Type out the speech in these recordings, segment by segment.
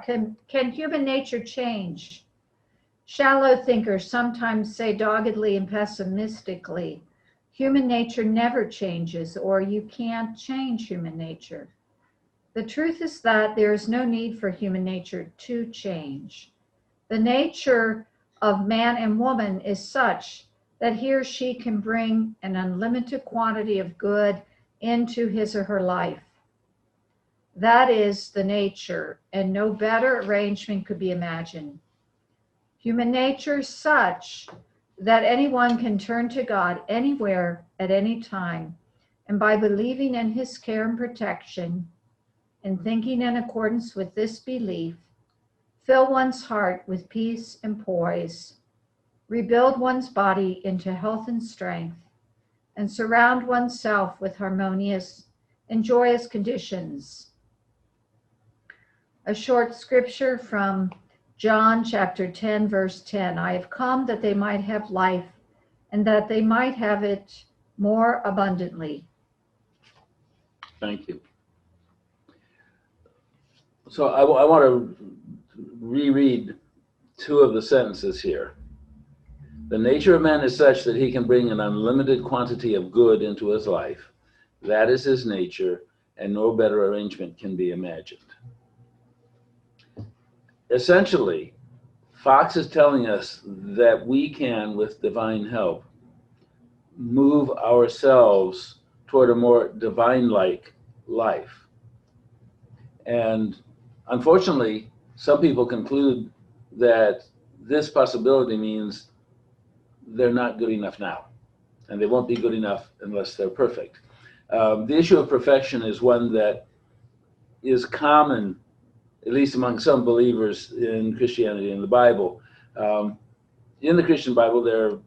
Can human nature change? Shallow thinkers sometimes say doggedly and pessimistically, human nature never changes, or you can't change human nature. The truth is that there is no need for human nature to change. The nature of man and woman is such that he or she can bring an unlimited quantity of good into his or her life. That is the nature, and no better arrangement could be imagined. Human nature is such that anyone can turn to God anywhere at any time, and by believing in his care and protection, and thinking in accordance with this belief, fill one's heart with peace and poise, rebuild one's body into health and strength, and surround oneself with harmonious and joyous conditions. A short scripture from John chapter 10, verse 10. I have come that they might have life, and that they might have it more abundantly. Thank you. So I want to reread two of the sentences here. The nature of man is such that he can bring an unlimited quantity of good into his life. That is his nature, and no better arrangement can be imagined. Essentially, Fox is telling us that we can, with divine help, move ourselves toward a more divine-like life. And unfortunately, some people conclude that this possibility means they're not good enough now, and they won't be good enough unless they're perfect. The issue of perfection is one that is common, at least among some believers in Christianity and the Bible. In the Christian Bible, there are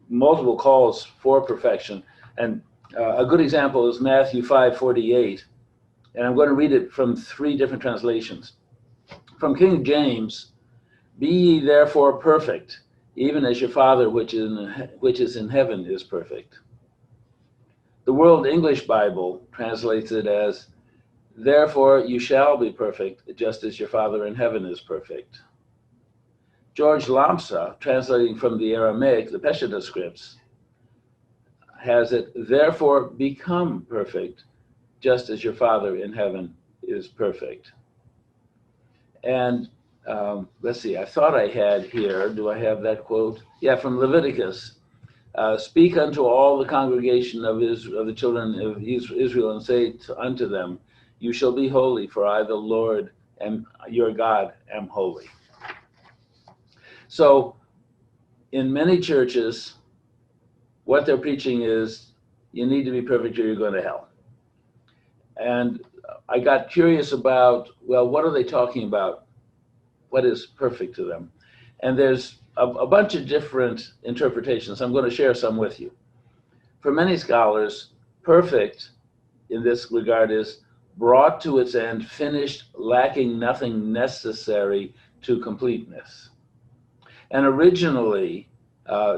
multiple calls for perfection, and a good example is Matthew 5:48, and I'm going to read it from three different translations. From King James, be ye therefore perfect, even as your Father which is in heaven is perfect. The World English Bible translates it as, therefore you shall be perfect, just as your Father in heaven is perfect. George Lamsa, translating from the Aramaic, the Peshitta scripts, has it, therefore become perfect, just as your Father in heaven is perfect. And let's see, I thought I had here, do I have that quote? Yeah, from Leviticus. Speak unto all the congregation of the children of Israel, and say unto them, you shall be holy, for I, the Lord, am your God, am holy. So in many churches, what they're preaching is, you need to be perfect or you're going to hell. And I got curious about, well, what are they talking about? What is perfect to them? And there's a bunch of different interpretations. I'm going to share some with you. For many scholars, perfect in this regard is brought to its end, finished, lacking nothing necessary to completeness. And originally,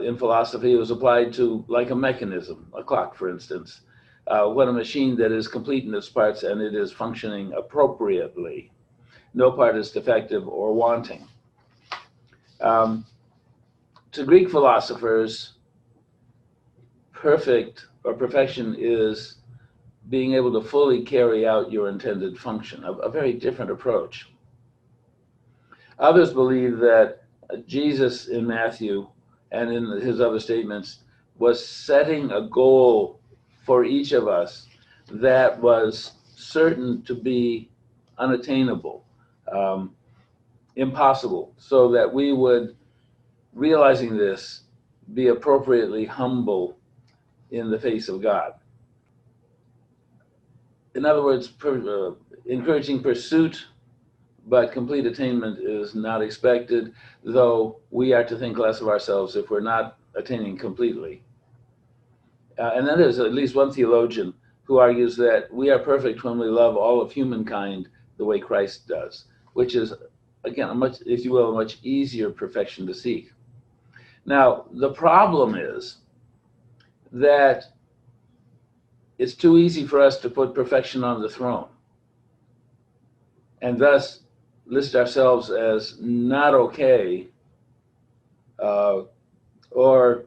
in philosophy, it was applied to like a mechanism, a clock, for instance. When a machine that is complete in its parts and it is functioning appropriately, no part is defective or wanting. To Greek philosophers, perfect or perfection is being able to fully carry out your intended function, a very different approach. Others believe that Jesus in Matthew and in his other statements was setting a goal for each of us that was certain to be unattainable, impossible, so that we would, realizing this, be appropriately humble in the face of God. In other words, encouraging pursuit, but complete attainment is not expected, though we are to think less of ourselves if we're not attaining completely. And then there's at least one theologian who argues that we are perfect when we love all of humankind the way Christ does, which is, again, a much, if you will, a much easier perfection to seek. Now, the problem is that it's too easy for us to put perfection on the throne. And thus, list ourselves as not okay, or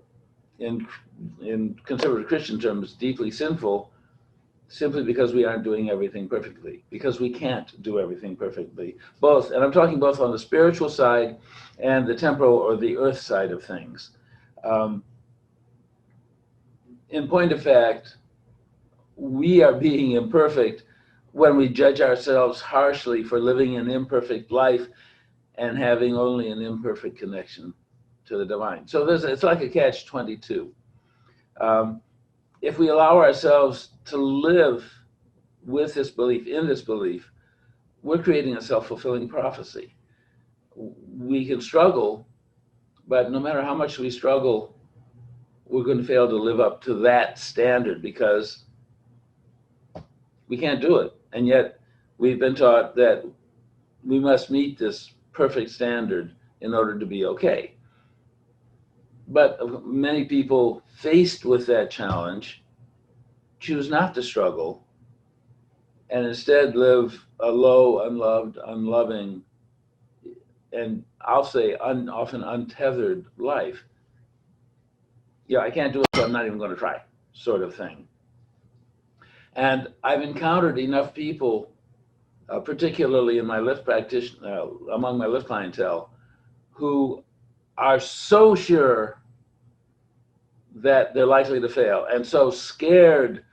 in conservative Christian terms, deeply sinful, simply because we aren't doing everything perfectly, because we can't do everything perfectly. Both, and I'm talking both on the spiritual side and the temporal or the earth side of things. In point of fact, we are being imperfect when we judge ourselves harshly for living an imperfect life and having only an imperfect connection to the divine. So it's like a catch-22. If we allow ourselves to live with this belief, in this belief, we're creating a self-fulfilling prophecy. We can struggle, but no matter how much we struggle, we're going to fail to live up to that standard because we can't do it. And yet we've been taught that we must meet this perfect standard in order to be okay. But many people faced with that challenge choose not to struggle and instead live a low, unloved, unloving, and I'll say often untethered life. Yeah, I can't do it, so I'm not even going to try, sort of thing. And I've encountered enough people, particularly in my lift among my lift clientele, who are so sure that they're likely to fail and so scared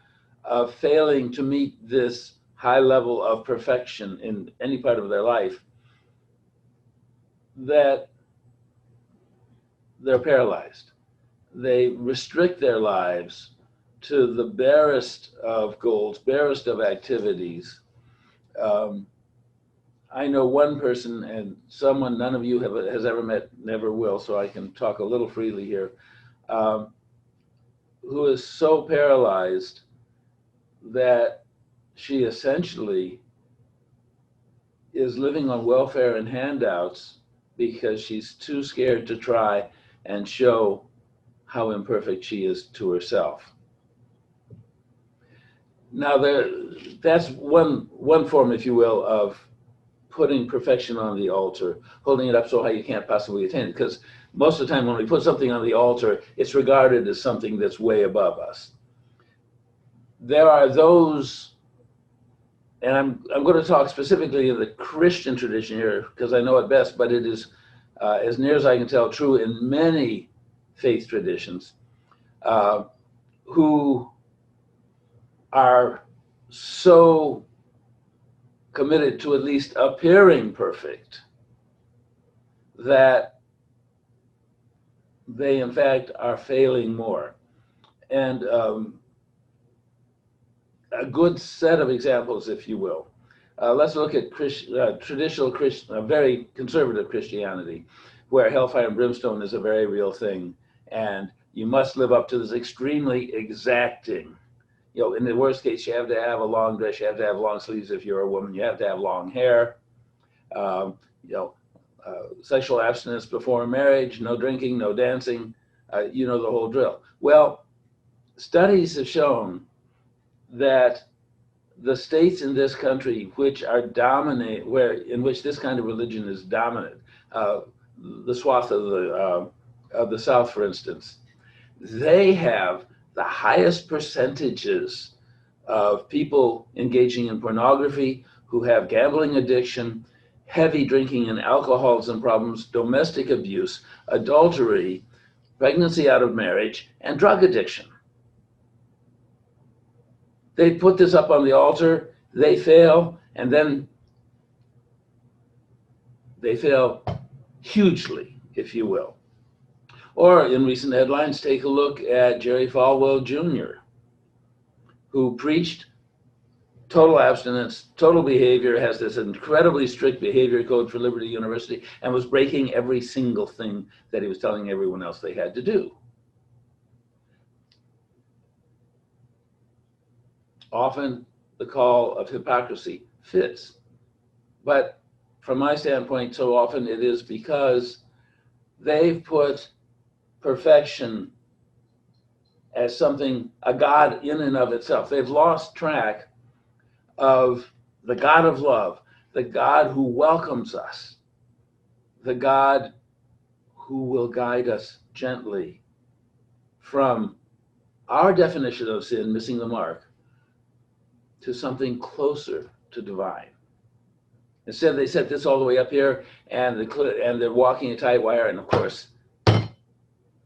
of failing to meet this high level of perfection in any part of their life that they're paralyzed. They restrict their lives to the barest of goals, barest of activities. I know one person, and someone none of you has ever met, never will, so I can talk a little freely here, who is so paralyzed that she essentially is living on welfare and handouts because she's too scared to try and show how imperfect she is to herself. Now, that's one form, if you will, of putting perfection on the altar, holding it up so high you can't possibly attain it. Because most of the time when we put something on the altar, it's regarded as something that's way above us. There are those, and I'm going to talk specifically in the Christian tradition here because I know it best, but it is, as near as I can tell, true in many faith traditions, who are so committed to at least appearing perfect that they in fact are failing more. And a good set of examples, if you will. Let's look at traditional Christian, very conservative Christianity, where hellfire and brimstone is a very real thing, and you must live up to this extremely exacting. You know, in the worst case, you have to have a long dress, you have to have long sleeves if you're a woman, you have to have long hair, sexual abstinence before marriage, no drinking, no dancing, you know the whole drill. Well, studies have shown that the states in this country which are in which this kind of religion is dominant, the swath of the South, for instance, they have the highest percentages of people engaging in pornography, who have gambling addiction, heavy drinking and alcoholism problems, domestic abuse, adultery, pregnancy out of marriage, and drug addiction. They put this up on the altar, they fail, and then they fail hugely, if you will. Or in recent headlines, take a look at Jerry Falwell Jr., who preached total abstinence, total behavior, has this incredibly strict behavior code for Liberty University, and was breaking every single thing that he was telling everyone else they had to do. Often the call of hypocrisy fits. But from my standpoint, so often it is because they've put perfection as something, a God in and of itself. They've lost track of the God of love, the God who welcomes us, the God who will guide us gently from our definition of sin, missing the mark, to something closer to divine. Instead, they set this all the way up here, and they're walking a tight wire, and of course,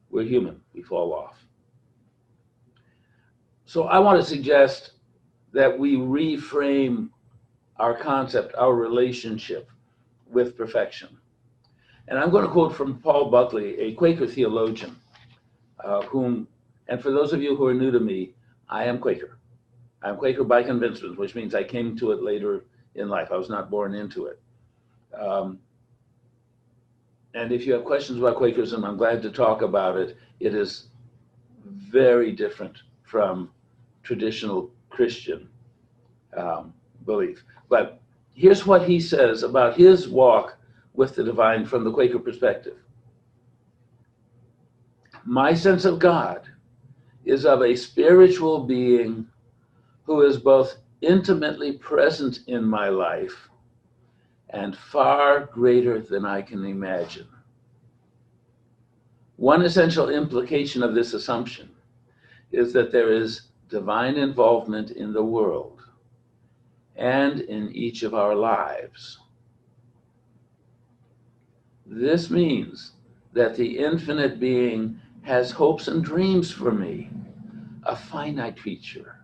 we're human. We fall off. So I want to suggest that we reframe our concept, our relationship with perfection. And I'm going to quote from Paul Buckley, a Quaker theologian, and for those of you who are new to me, I am Quaker. I'm Quaker by convincement, which means I came to it later in life. I was not born into it. And if you have questions about Quakerism, I'm glad to talk about it. It is very different from traditional Christian belief. But here's what he says about his walk with the divine from the Quaker perspective. My sense of God is of a spiritual being who is both intimately present in my life and far greater than I can imagine. One essential implication of this assumption is that there is divine involvement in the world and in each of our lives. This means that the infinite being has hopes and dreams for me, a finite creature,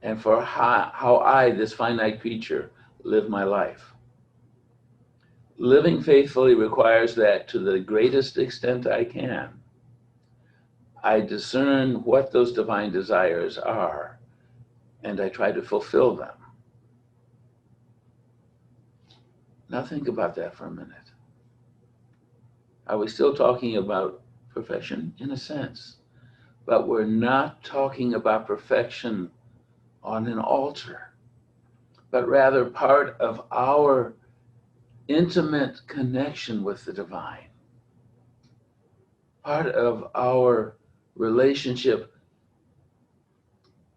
and for how I, this finite creature, live my life. Living faithfully requires that to the greatest extent I can, I discern what those divine desires are, and I try to fulfill them. Now think about that for a minute. Are we still talking about perfection? In a sense. But we're not talking about perfection on an altar, but rather part of our intimate connection with the divine, part of our relationship,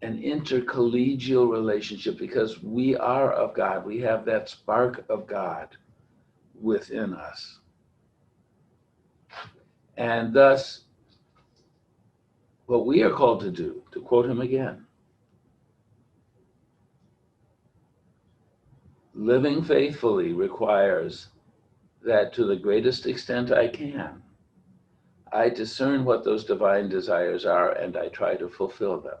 an intercollegial relationship, because we are of God. We have that spark of God within us. And thus, what we are called to do, to quote him again, living faithfully requires that to the greatest extent I can, I discern what those divine desires are and I try to fulfill them.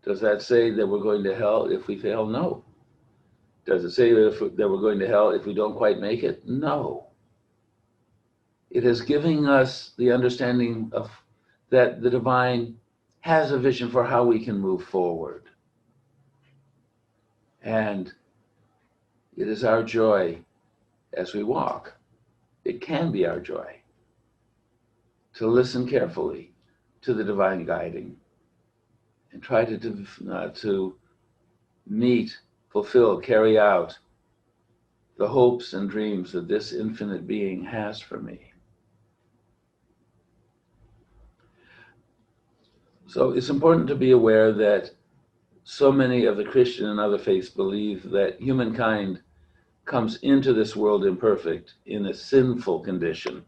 Does that say that we're going to hell if we fail? No. Does it say that we're going to hell if we don't quite make it? No. It is giving us the understanding of that the divine has a vision for how we can move forward. And it is our joy as we walk. It can be our joy to listen carefully to the divine guiding and try to meet, fulfill, carry out the hopes and dreams that this infinite being has for me. So it's important to be aware that so many of the Christian and other faiths believe that humankind comes into this world imperfect in a sinful condition.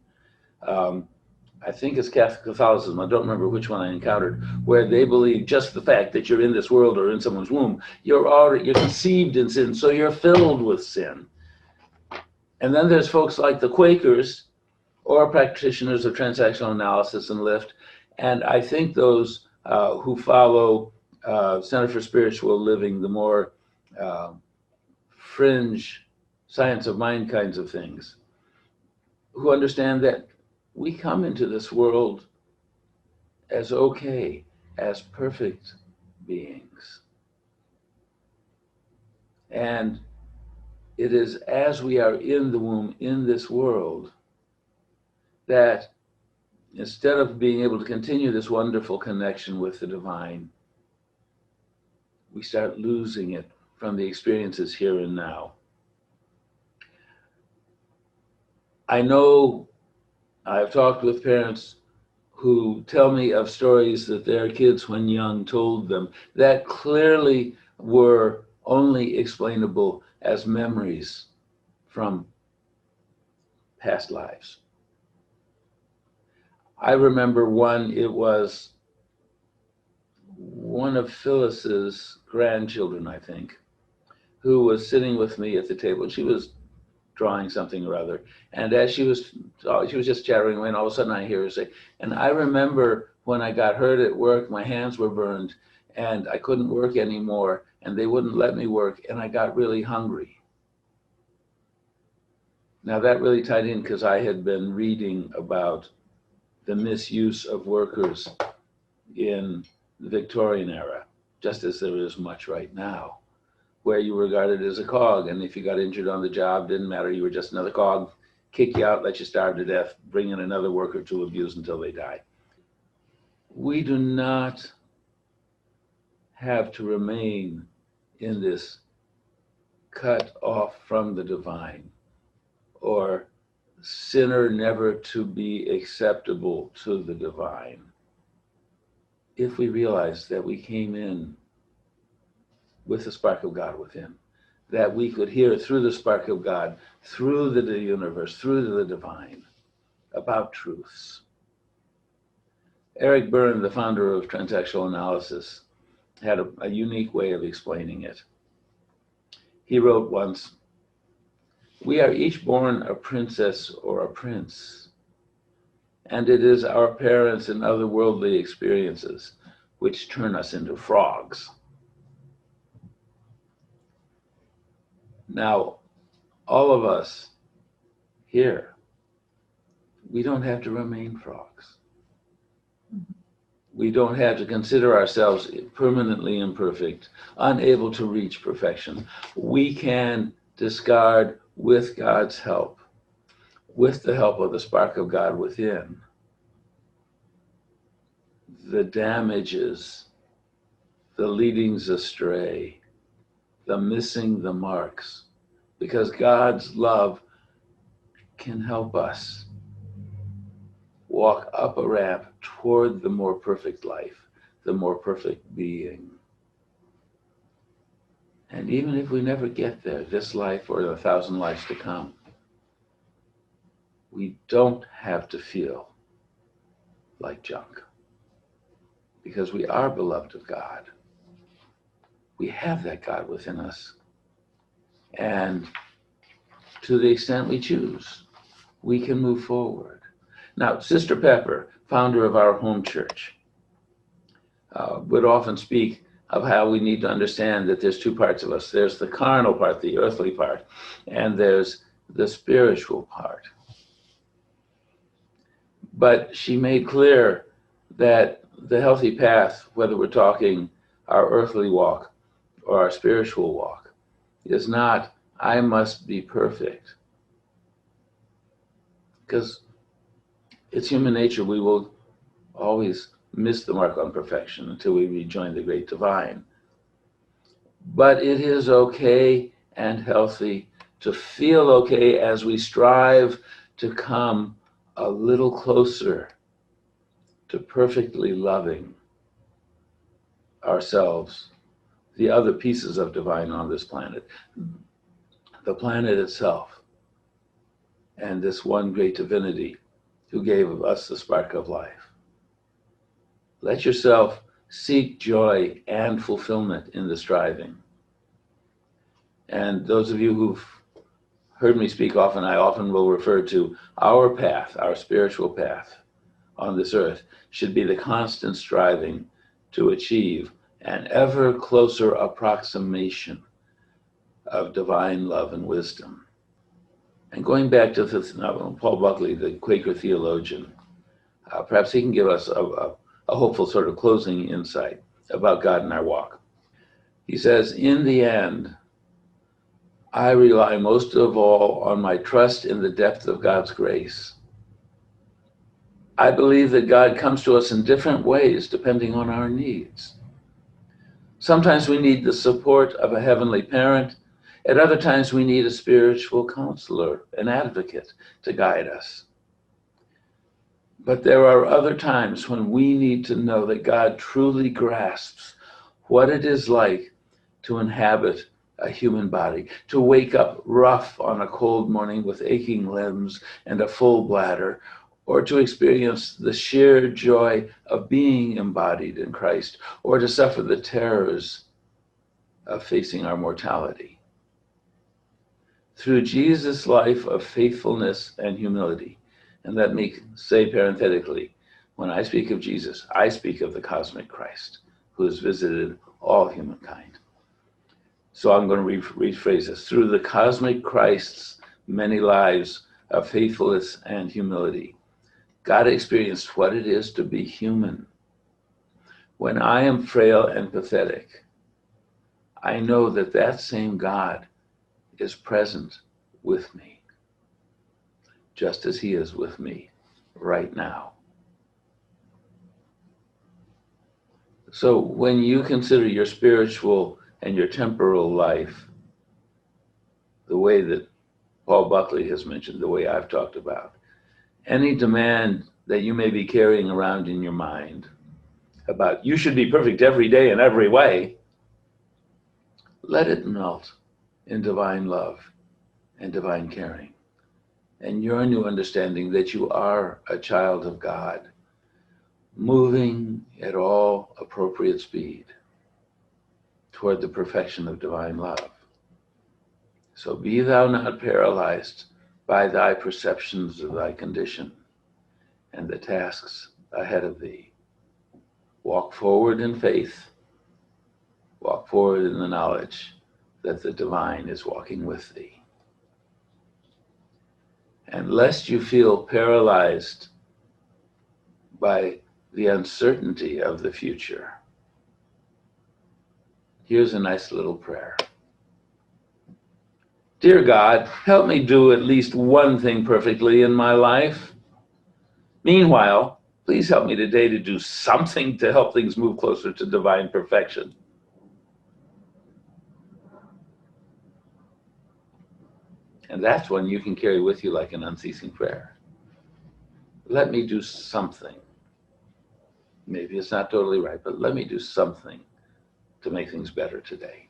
I think it's Catholicism, I don't remember which one I encountered, where they believe just the fact that you're in this world or in someone's womb, you're conceived in sin, so you're filled with sin. And then there's folks like the Quakers or practitioners of transactional analysis and lift, and I think those who follow Center for Spiritual Living, the more fringe science of mind kinds of things, who understand that we come into this world as okay, as perfect beings. And it is as we are in the womb, in this world, that instead of being able to continue this wonderful connection with the divine, we start losing it from the experiences here and now. I know I've talked with parents who tell me of stories that their kids when young told them that clearly were only explainable as memories from past lives. I remember one, it was one of Phyllis's grandchildren, I think, who was sitting with me at the table. She was drawing something or other. And as she was just chattering away, and all of a sudden I hear her say, and I remember when I got hurt at work, my hands were burned and I couldn't work anymore and they wouldn't let me work and I got really hungry. Now that really tied in because I had been reading about the misuse of workers in the Victorian era, just as there is much right now, where you were regarded as a cog, and if you got injured on the job, didn't matter, you were just another cog, kick you out, let you starve to death, bring in another worker to abuse until they die. We do not have to remain in this cut off from the divine, or sinner never to be acceptable to the divine. If we realize that we came in with the spark of God within, that we could hear through the spark of God, through the universe, through the divine, about truths. Eric Berne, the founder of transactional analysis, had a unique way of explaining it. He wrote once, "We are each born a princess or a prince, and it is our parents and other worldly experiences which turn us into frogs." Now, all of us here, we don't have to remain frogs. We don't have to consider ourselves permanently imperfect, unable to reach perfection. We can discard with God's help, with the help of the spark of God within, the damages, the leadings astray, the missing the marks, because God's love can help us walk up a ramp toward the more perfect life, the more perfect being. And even if we never get there, this life or 1,000 lives to come, we don't have to feel like junk, because we are beloved of God. We have that God within us. And to the extent we choose, we can move forward. Now, Sister Pepper, founder of our home church, would often speak of how we need to understand that there's two parts of us. There's the carnal part, the earthly part, and there's the spiritual part. But she made clear that the healthy path, whether we're talking our earthly walk or our spiritual walk, is not, I must be perfect. Because it's human nature, we will always miss the mark on perfection until we rejoin the great divine. But it is okay and healthy to feel okay as we strive to come a little closer to perfectly loving ourselves, the other pieces of divine on this planet, the planet itself, and this one great divinity who gave us the spark of life. Let yourself seek joy and fulfillment in the striving. And those of you who've heard me speak often, I often will refer to our path, our spiritual path on this earth should be the constant striving to achieve an ever closer approximation of divine love and wisdom. And going back to this, Paul Buckley, the Quaker theologian, perhaps he can give us a hopeful sort of closing insight about God in our walk. He says, in the end, I rely most of all on my trust in the depth of God's grace. I believe that God comes to us in different ways depending on our needs. Sometimes we need the support of a heavenly parent. At other times we need a spiritual counselor, an advocate to guide us. But there are other times when we need to know that God truly grasps what it is like to inhabit a human body, to wake up rough on a cold morning with aching limbs and a full bladder, or to experience the sheer joy of being embodied in Christ, or to suffer the terrors of facing our mortality. Through Jesus' life of faithfulness and humility, and let me say parenthetically, when I speak of Jesus, I speak of the cosmic Christ who has visited all humankind. So I'm going to rephrase this. Through the cosmic Christ's many lives of faithfulness and humility, God experienced what it is to be human. When I am frail and pathetic, I know that that same God is present with me, just as he is with me right now. So when you consider your spiritual and your temporal life, the way that Paul Buckley has mentioned, the way I've talked about, any demand that you may be carrying around in your mind about you should be perfect every day in every way, let it melt in divine love and divine caring, and your new understanding that you are a child of God, moving at all appropriate speed toward the perfection of divine love. So be thou not paralyzed by thy perceptions of thy condition and the tasks ahead of thee. Walk forward in faith. Walk forward in the knowledge that the divine is walking with thee. And lest you feel paralyzed by the uncertainty of the future, here's a nice little prayer. Dear God, help me do at least one thing perfectly in my life. Meanwhile, please help me today to do something to help things move closer to divine perfection. And that's one you can carry with you like an unceasing prayer. Let me do something. Maybe it's not totally right, but let me do something to make things better today.